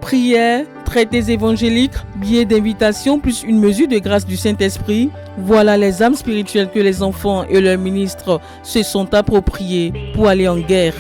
Prières, traités évangéliques, billets d'invitation plus une mesure de grâce du Saint-Esprit, voilà les âmes spirituelles que les enfants et leurs ministres se sont appropriés pour aller en guerre.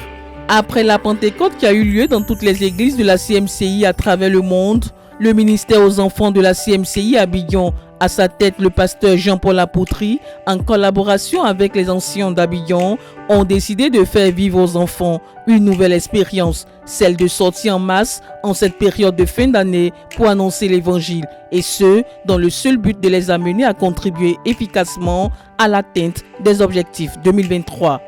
Après la Pentecôte qui a eu lieu dans toutes les églises de la CMCI à travers le monde, le ministère aux enfants de la CMCI à Abidjan, à sa tête le pasteur Jean-Paul Apoutry, en collaboration avec les anciens d'Abidjan, ont décidé de faire vivre aux enfants une nouvelle expérience, celle de sortir en masse en cette période de fin d'année pour annoncer l'évangile, et ce, dans le seul but de les amener à contribuer efficacement à l'atteinte des objectifs 2023.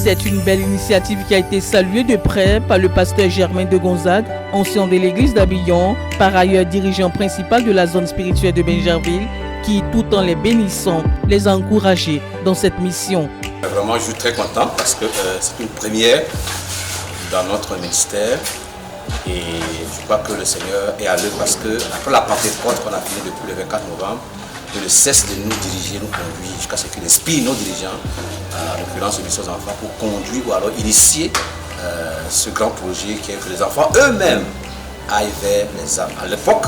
C'est une belle initiative qui a été saluée de près par le pasteur Germain de Gonzague, ancien de l'église d'Abidjan, par ailleurs dirigeant principal de la zone spirituelle de Bingerville, qui, tout en les bénissant, les a encouragés dans cette mission. Vraiment, je suis très content parce que c'est une première dans notre ministère et je crois que le Seigneur est à l'œuvre parce que après la Pentecôte qu'on a fini depuis le 24 novembre, il ne cesse de nous diriger, nous conduire jusqu'à ce qu'il inspire nos dirigeants, en l'occurrence les missions enfants, pour conduire ou alors initier ce grand projet qui est que les enfants eux-mêmes aillent vers les âmes. À l'époque,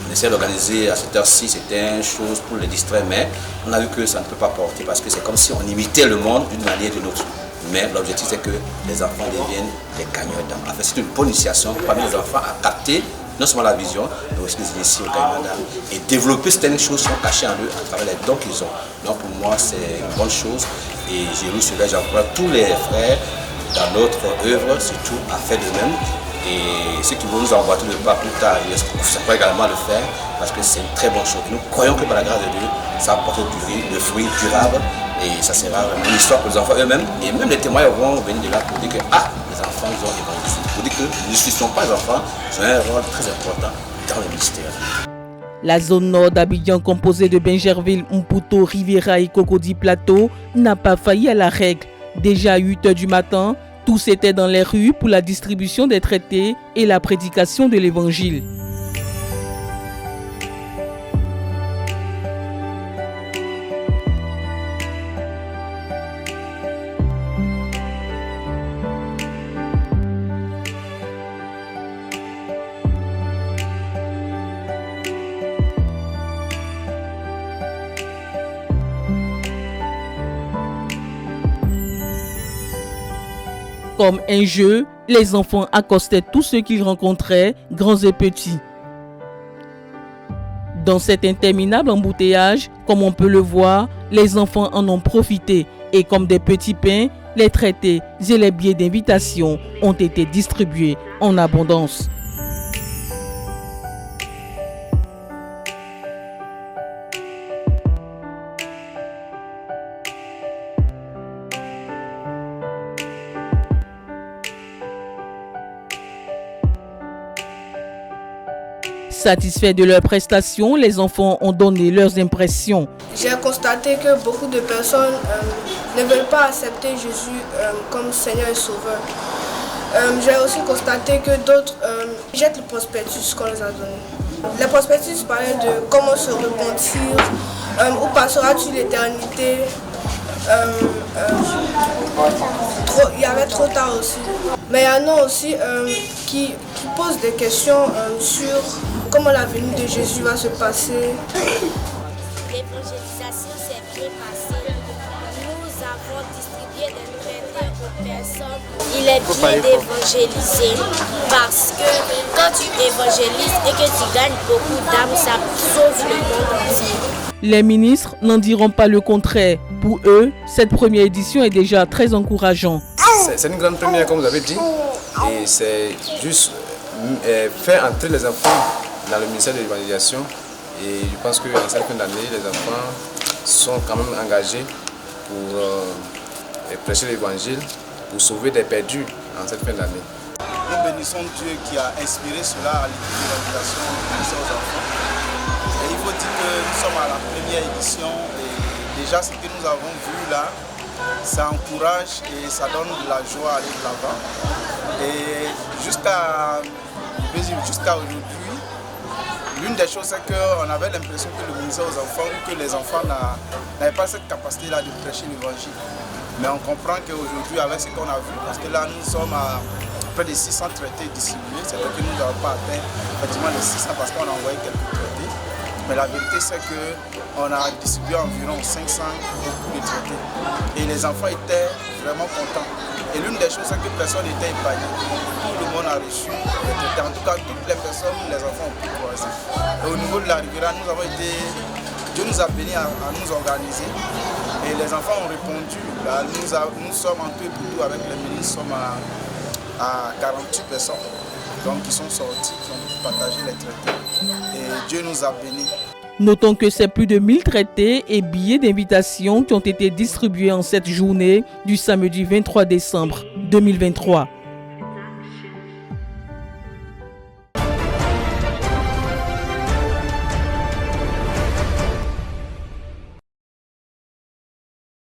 on essayait d'organiser à cette heure-ci, c'était une chose pour les distraire, mais on a vu que ça ne peut pas porter parce que c'est comme si on imitait le monde d'une manière ou d'une autre. Mais l'objectif c'est que les enfants deviennent des gagnants d'âme. En fait, c'est une bonne initiation parmi les enfants à capter non seulement la vision, mais aussi les initiés au gagnant d'âme et développer certaines choses qui sont cachées en eux à travers les dons qu'ils ont. Donc pour moi, c'est une bonne chose et j'ai lu cela, j'encourage tous les frères dans notre œuvre, surtout à faire de même. Et ceux qui vont nous envoyer de part plus tard, ça peut également le faire parce que c'est une très bonne chose. Nous croyons que par la grâce de Dieu, ça va apporter du fruit durable et ça sera vraiment une histoire pour les enfants eux-mêmes. Et même les témoins vont venir de là pour dire que les enfants ils ont évolué. Pour dire que nous ne sont pas les enfants, ils ont un rôle très important dans le ministère. La zone nord d'Abidjan, composée de Bingerville, Mputo, Riviera et Cocody Plateau, n'a pas failli à la règle. Déjà à 8 h du matin, tous étaient dans les rues pour la distribution des traités et la prédication de l'évangile. Comme un jeu, les enfants accostaient tous ceux qu'ils rencontraient, grands et petits. Dans cet interminable embouteillage, comme on peut le voir, les enfants en ont profité et comme des petits pains, les traités et les billets d'invitation ont été distribués en abondance. Satisfaits de leurs prestations, les enfants ont donné leurs impressions. J'ai constaté que beaucoup de personnes ne veulent pas accepter Jésus comme Seigneur et Sauveur. J'ai aussi constaté que d'autres jettent le prospectus qu'on les a donné. Le prospectus parlait de comment se repentir, où passeras-tu l'éternité. Il y avait trop tard aussi. Mais il y en a aussi qui posent des questions sur comment la venue de Jésus va se passer. L'évangélisation s'est bien passée. Nous avons distribué des traités aux personnes. Il est bien d'évangéliser parce que quand tu évangélises et que tu gagnes beaucoup d'âmes, ça sauve le monde entier. Les ministres n'en diront pas le contraire. Pour eux, cette première édition est déjà très encourageante. C'est une grande première, comme vous avez dit, et c'est juste faire entrer les enfants dans le ministère de l'évangélisation. Et je pense qu'en cette fin d'année, les enfants sont quand même engagés pour prêcher l'évangile, pour sauver des perdus en cette fin d'année. Nous bénissons Dieu qui a inspiré cela à l'évangélisation du ministère aux enfants. Et il faut dire que nous sommes à la première édition et déjà ce que nous avons vu là, ça encourage et ça donne de la joie à aller de l'avant. Et jusqu'à aujourd'hui, l'une des choses, c'est qu'on avait l'impression que le ministère aux enfants ou que les enfants n'avaient pas cette capacité-là de prêcher l'évangile. Mais on comprend qu'aujourd'hui, avec ce qu'on a vu, parce que là, nous sommes à près de 600 traités distribués, c'est vrai que nous n'avons pas atteint effectivement les 600 parce qu'on a envoyé quelques traités. Mais la vérité, c'est qu'on a distribué environ 500 beaucoup de traités. Et les enfants étaient vraiment contents. Et l'une des choses, c'est que personne n'était épargné. Tout le monde a reçu les traités. En tout cas, toutes les personnes, les enfants ont pu croiser. Et au niveau de la Riviera, nous avons été... Dieu nous a bénis à nous organiser. Et les enfants ont répondu. Là, nous sommes en tout et pour tout avec les ministres, nous sommes à 48 personnes. Donc, qui sont sortis, qui ont partagé les traités. Et Dieu nous a bénis. Notons que c'est plus de 1000 traités et billets d'invitation qui ont été distribués en cette journée du samedi 23 décembre 2023.